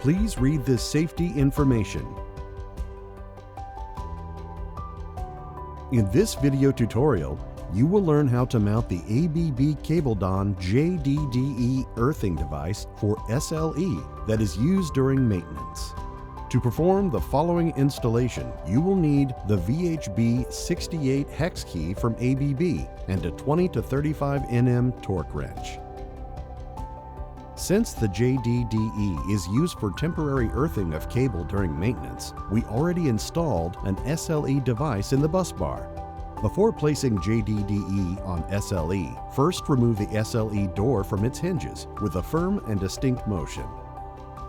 Please read this safety information. In this video tutorial, you will learn how to mount the ABB Kabeldon JDDE earthing device for SLE that is used during maintenance. To perform the following installation, you will need the VHB 68 hex key from ABB and a 20 to 35 Nm torque wrench. Since the JDDE is used for temporary earthing of cable during maintenance, we already installed an SLE device in the bus bar. Before placing JDDE on SLE, first remove the SLE door from its hinges with a firm and distinct motion.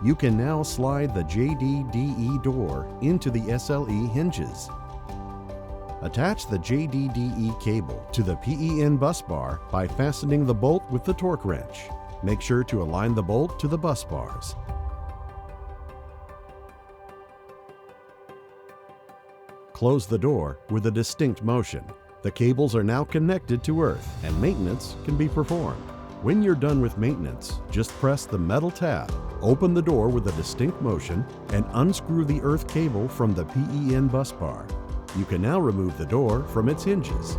You can now slide the JDDE door into the SLE hinges. Attach the JDDE cable to the PEN bus bar by fastening the bolt with the torque wrench. Make sure to align the bolt to the bus bars. Close the door with a distinct motion. The cables are now connected to earth and maintenance can be performed. When you're done with maintenance, just press the metal tab, open the door with a distinct motion, and unscrew the earth cable from the PEN bus bar. You can now remove the door from its hinges.